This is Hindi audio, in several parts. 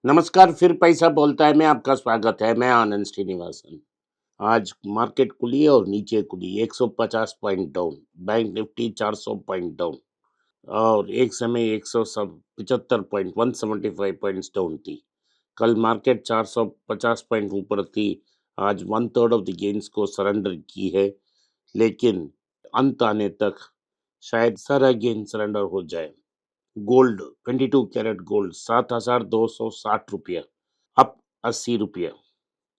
नमस्कार, फिर पैसा बोलता है में आपका स्वागत है। मैं आनंद श्रीनिवासन। आज मार्केट खुली और नीचे खुली 150 point down, bank Nifty 400 point down और एक समय 175 पॉइंट 175 पॉइंट्स डाउन थी। कल मार्केट 450 पॉइंट ऊपर थी। आज one third of the gains को सरेंडर की है, लेकिन अंत आने तक शायद सारा गेन सरेंडर हो जाए। गोल्ड 22 कैरेट गोल्ड 7,260 रुपया, अप 80 रुपया।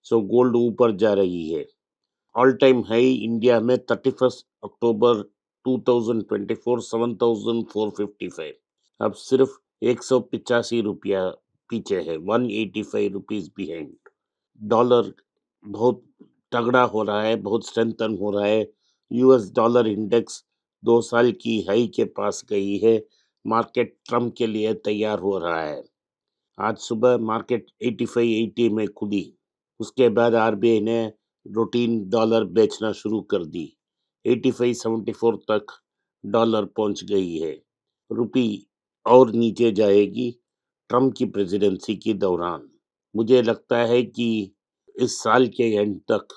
सो गोल्ड ऊपर जा रही है। ऑल टाइम हाई इंडिया में 31 अक्टूबर 2024 7,455। अब सिर्फ 185 रुपया पीछे है, 185 रुपीज बिहाइंड। डॉलर बहुत तगड़ा हो रहा है, बहुत स्ट्रेंथन हो रहा है। यूएस डॉलर इंडेक्स 2 साल की हाई के पास गई है। मार्केट ट्रम्प के लिए तैयार हो रहा है। आज सुबह मार्केट 85-80 में खुली। उसके बाद आरबीआई ने रूटीन डॉलर बेचना शुरू कर दी। 85-74 तक डॉलर पहुंच गई है। रुपी और नीचे जाएगी ट्रम्प की प्रेसिडेंसी के दौरान। मुझे लगता है कि इस साल के एंड तक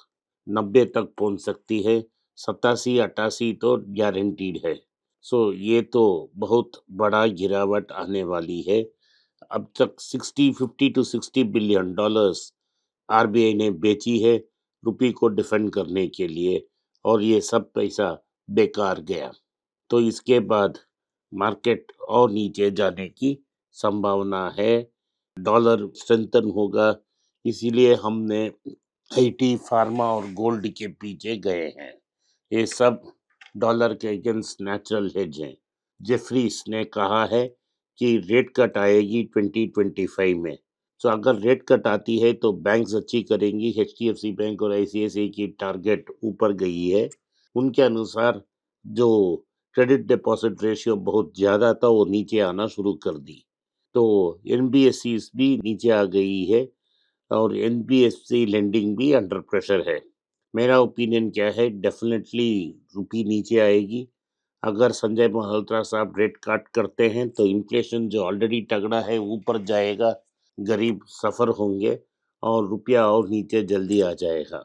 90 तक पहुंच सकती है। 87-88 तो गारंटीड है। सो ये तो बहुत बड़ा गिरावट आने वाली है। अब तक 50 टू 60 बिलियन डॉलर्स आरबीआई ने बेची है रुपये को डिफेंड करने के लिए, और ये सब पैसा बेकार गया। तो इसके बाद मार्केट और नीचे जाने की संभावना है। डॉलर स्ट्रेंथन होगा, इसीलिए हमने आईटी, फार्मा और गोल्ड के पीछे गए हैं। ये सब डॉलर के अगेंस्ट नेचुरल हेज हैं। जेफरीस ने कहा है कि रेट कट आएगी 2025 में। तो अगर रेट कट आती है तो बैंक्स अच्छी करेंगी। एचडीएफसी बैंक और आईसीआईसीआई की टारगेट ऊपर गई है। उनके अनुसार जो क्रेडिट डिपॉजिट रेशियो बहुत ज़्यादा था वो नीचे आना शुरू कर दी। तो एनबीएफसी भी नीचे आ गई है और एनबीएफसी लेंडिंग भी अंडर प्रेशर है। मेरा ओपिनियन क्या है, डेफिनेटली रुपी नीचे आएगी। अगर संजय मल्होत्रा साहब रेट कट करते हैं तो इन्फ्लेशन जो ऑलरेडी तगड़ा है ऊपर जाएगा, गरीब सफ़र होंगे और रुपया और नीचे जल्दी आ जाएगा।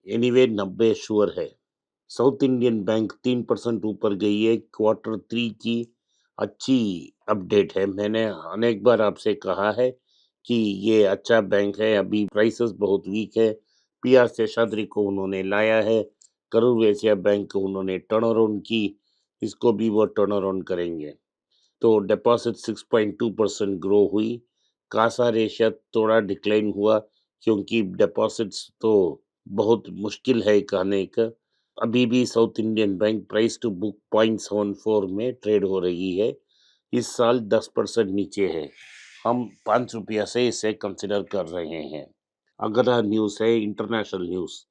एनीवे 90 श्योर है। साउथ इंडियन बैंक 3% ऊपर गई है। Q3 की अच्छी अपडेट है। मैंने अनेक बार आपसे कहा है कि ये अच्छा बैंक है। अभी प्राइसेस बहुत वीक है। पीआर शेषाद्री को उन्होंने लाया है। करूर वैश्य बैंक को उन्होंने टर्न अराउंड की, इसको भी वो टर्न अराउंड करेंगे। तो डिपॉजिट 6.2% ग्रो हुई। कासा रेशियो थोड़ा डिक्लाइन हुआ, क्योंकि डिपॉजिट्स तो बहुत मुश्किल है कहने का। अभी भी South Indian bank price to book 0.74 में ट्रेड हो रही है। इस साल 10% नीचे है। हम 5 रुपया से इसे कंसिडर कर रहे हैं। अगला न्यूज़ है इंटरनेशनल न्यूज़।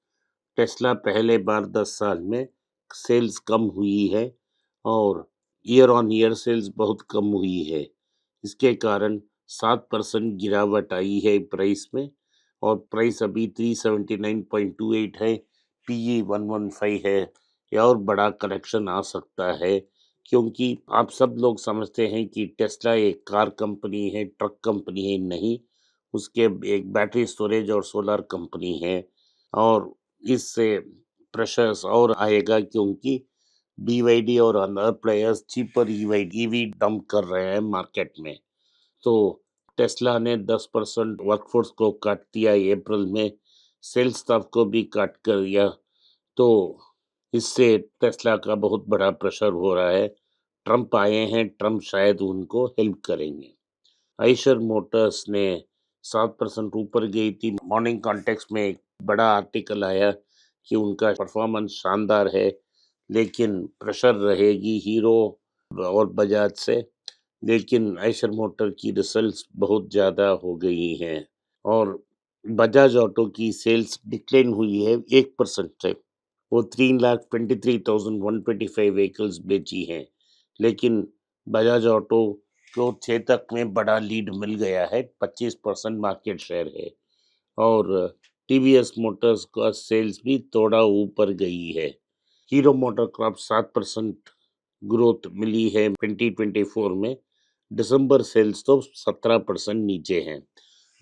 टेस्ला पहले बार 10 साल में सेल्स कम हुई है और ईयर ऑन ईयर सेल्स बहुत कम हुई है। इसके कारण 7% गिरावट आई है प्राइस में, और प्राइस अभी 379.28 है। पीई 115 है। या और बड़ा करेक्शन आ सकता है, क्योंकि आप सब लोग समझते हैं कि टेस्ला एक कार कंपनी है, ट्रक कंपनी है नहीं। उसके एक बैटरी स्टोरेज और सोलर कंपनी है। और इससे प्रेशर्स और आएगा, क्योंकि BYD और other players cheaper EV dump कर रहे हैं मार्केट में। तो टेस्ला ने 10% वर्कफोर्स को काट दिया अप्रैल में। सेल्स स्टाफ को भी काट कर दिया। तो इससे टेस्ला का बहुत बड़ा प्रेशर हो रहा है। ट्रम्प आए हैं, ट्रम्प शायद उनको हेल्प करेंगे। आइशर मोटर्स ने 7% ऊपर गई थी। मॉर्निंग कॉन्टेक्स्ट में एक बड़ा आर्टिकल आया कि उनका परफॉर्मेंस शानदार है, लेकिन प्रेशर रहेगी हीरो और बजाज से। लेकिन आइशर मोटर की रिजल्ट्स बहुत ज़्यादा हो गई हैं, और बजाज ऑटो की सेल्स डिक्लाइन हुई है 1% से। वो 3,23,125 व्हीकल्स बेची हैं। लेकिन बजाज ऑटो को चेतक में बड़ा लीड मिल गया है, 25% मार्केट शेयर है। और टीवीएस मोटर्स का सेल्स भी थोड़ा ऊपर गई है। हीरो मोटर क्रॉप 7% ग्रोथ मिली है 2024 में। दिसंबर सेल्स तो 17% नीचे हैं।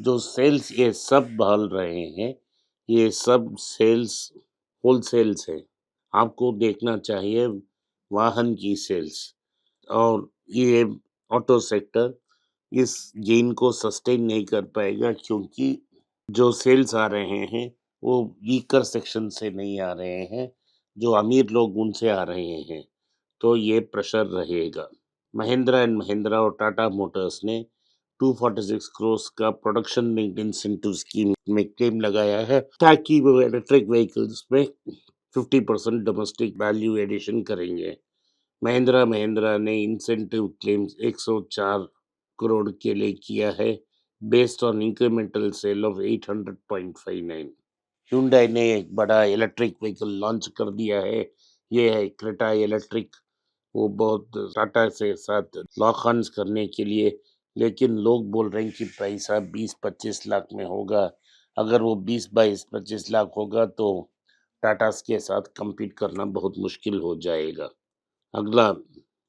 जो सेल्स ये सब बहाल रहे हैं, ये सब सेल्स होलसेल्स है। आपको देखना चाहिए वाहन की सेल्स, और ये ऑटो सेक्टर इस गेन को सस्टेन नहीं कर पाएगा, क्योंकि जो सेल्स आ रहे हैं वो वीकर सेक्शन से नहीं आ रहे हैं, जो अमीर लोग उनसे आ रहे हैं, तो ये प्रेशर रहेगा। महिंद्रा एंड महिंद्रा और टाटा मोटर्स ने 246 करोड़ का प्रोडक्शन लिंक्ड इंसेंटिव स्कीम में क्लेम लगाया है, ताकि वो इलेक्ट्रिक व्हीकल्स में 50% डोमेस्टिक वैल्यू एडिशन करेंगे। महिंद्रा महिंद्रा ने इंसेंटिव क्लेम्स 104 करोड़ के लिए किया है, based on incremental sale of 800.59। Hyundai ने एक बड़ा इलेक्ट्रिक व्हीकल लॉन्च कर दिया है, ये है क्रेटा इलेक्ट्रिक। वो बहुत टाटा से साथ लॉक हॉर्न्स करने के लिए, लेकिन लोग बोल रहे हैं कि पैसा 20-25 लाख में होगा। अगर वो 20-22-25 लाख होगा तो टाटा के साथ compete करना बहुत मुश्किल हो जाएगा। अगला,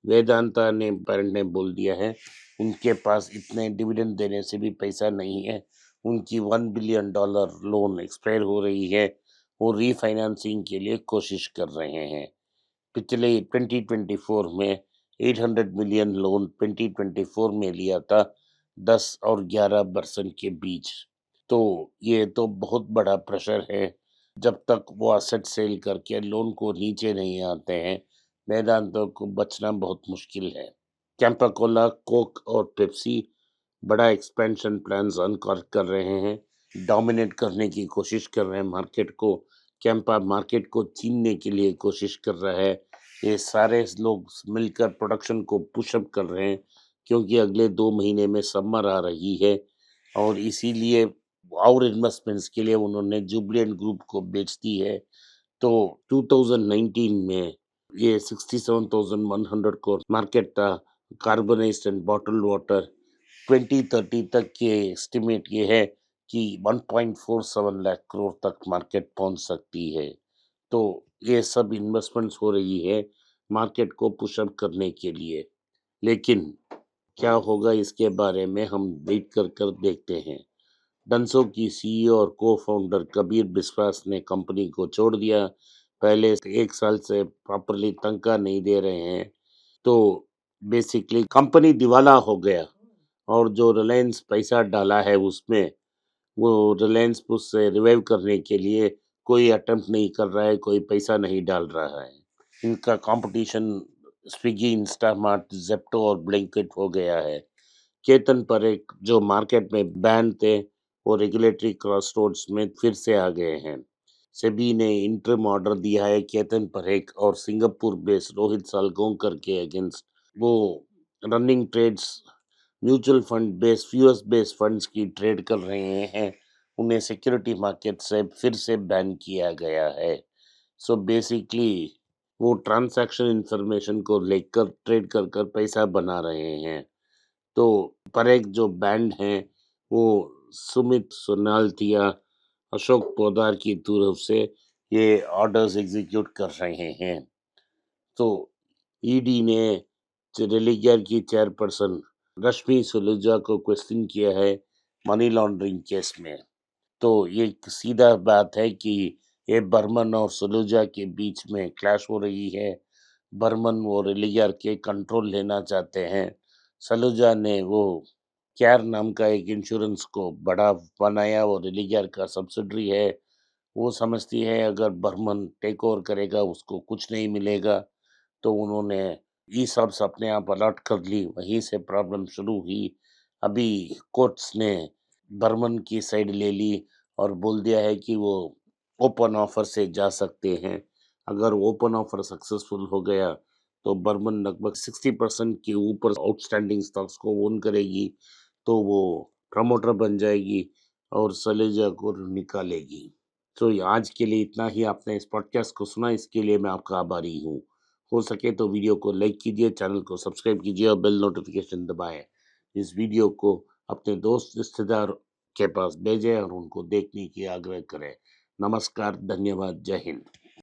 वेदांता ने पेरेंट ने बोल दिया है उनके पास इतने डिविडेंड देने से भी पैसा नहीं है। उनकी $1 बिलियन लोन एक्सपायर हो रही है, वो रीफाइनेंसिंग के लिए कोशिश कर रहे हैं। पिछले 2024 में 800 मिलियन लोन 2024 में लिया था, 10 और 11% के बीच। तो ये तो बहुत बड़ा प्रेशर है। जब तक वो एसेट सेल करके लोन को नीचे नहीं आते हैं, वेदांता को बचना बहुत मुश्किल है। कैंपा कोला, कोक और पेप्सी बड़ा एक्सपेंशन प्लान्स अनकॉर्क कर रहे हैं, डोमिनेट करने की कोशिश कर रहे हैं मार्केट को। कैंपा मार्केट को छीनने के लिए कोशिश कर रहा है। ये सारे लोग मिलकर प्रोडक्शन को पुशअप कर रहे हैं, क्योंकि अगले 2 महीने में समर आ रही है, और इसीलिए और इन्वेस्टमेंट्स के लिए उन्होंने जुबिलेंट ग्रुप को बेच दी है। तो 2019 में ये 67,100 करोड़ मार्केट था। कार्बोनाइज्ड एंड बॉटल्ड वाटर 2030 तक के एस्टिमेट ये है कि 1.47 लाख करोड़ तक मार्केट पहुंच सकती है। तो ये सब इन्वेस्टमेंट्स हो रही है मार्केट को पुशअप करने के लिए। लेकिन क्या होगा इसके बारे में हम वेट कर देखते हैं। डंसो की सीईओ और को फाउंडर कबीर बिस्वास ने कंपनी को छोड़ दिया। पहले 1 साल से प्रॉपरली तनख्वाह नहीं दे रहे हैं, तो बेसिकली कंपनी दिवाला हो गया। और जो रिलायंस पैसा डाला है उसमें, वो रिलायंस उससे रिवाइव करने के लिए कोई अटेम्प्ट नहीं कर रहा है, कोई पैसा नहीं डाल रहा है। इनका कंपटीशन स्विगी, इंस्टामार्ट, जेप्टो और ब्लिंकिट हो गया है। चेतन परेख जो मार्केट में बैन थे, वो रेगुलेटरी क्रॉसरोड्स में फिर से आ गए हैं। सेबी ने इंटरिम ऑर्डर दिया है चेतन परेख और सिंगापुर बेस्ड रोहित सालगांवकर के अगेंस्ट। वो running trades mutual fund based US based funds की ट्रेड कर रहे हैं, उन्हें सिक्योरिटी मार्केट से फिर से बैन किया गया है। सो बेसिकली वो ट्रांजैक्शन इंफॉर्मेशन को लेकर ट्रेड कर कर पैसा बना रहे हैं। तो परेख जो बैंड हैं, वो सुमित सोनालथिया, अशोक पोदार की तरफ से ये ऑर्डर्स एग्जीक्यूट कर रहे हैं। तो ईडी ने रेलिगेयर की चेयरपर्सन रश्मि सलूजा को क्वेश्चन किया है मनी लॉन्ड्रिंग केस में। तो ये सीधा बात है कि ये बर्मन और सलूजा के बीच में क्लैश हो रही है। बर्मन वो रेलिगेयर के कंट्रोल लेना चाहते हैं। सलूजा ने वो कैर नाम का एक इंश्योरेंस को बड़ा बनाया, वो रेलिगेयर का सब्सिडरी है। वो समझती है अगर बर्मन टेक ओवर करेगा उसको कुछ नहीं मिलेगा, तो उन्होंने ई सब्स अपने आप अलॉट कर ली, वहीं से प्रॉब्लम शुरू हुई। अभी कोर्ट्स ने बर्मन की साइड ले ली और बोल दिया है कि वो ओपन ऑफर से जा सकते हैं। अगर ओपन ऑफर सक्सेसफुल हो गया तो बर्मन लगभग 60% के ऊपर आउटस्टैंडिंग स्टॉक्स को ओन करेगी, तो वो प्रमोटर बन जाएगी और सलेजा को निकालेगी। तो आज के लिए इतना ही। आपने इस पॉडकास्ट को सुना, इसके लिए मैं आपका आभारी हूँ। हो सके तो वीडियो को लाइक कीजिए, चैनल को सब्सक्राइब कीजिए और बेल नोटिफिकेशन दबाएं। इस वीडियो को अपने दोस्त रिश्तेदार के पास भेजें और उनको देखने की आग्रह करें। नमस्कार, धन्यवाद, जय हिंद।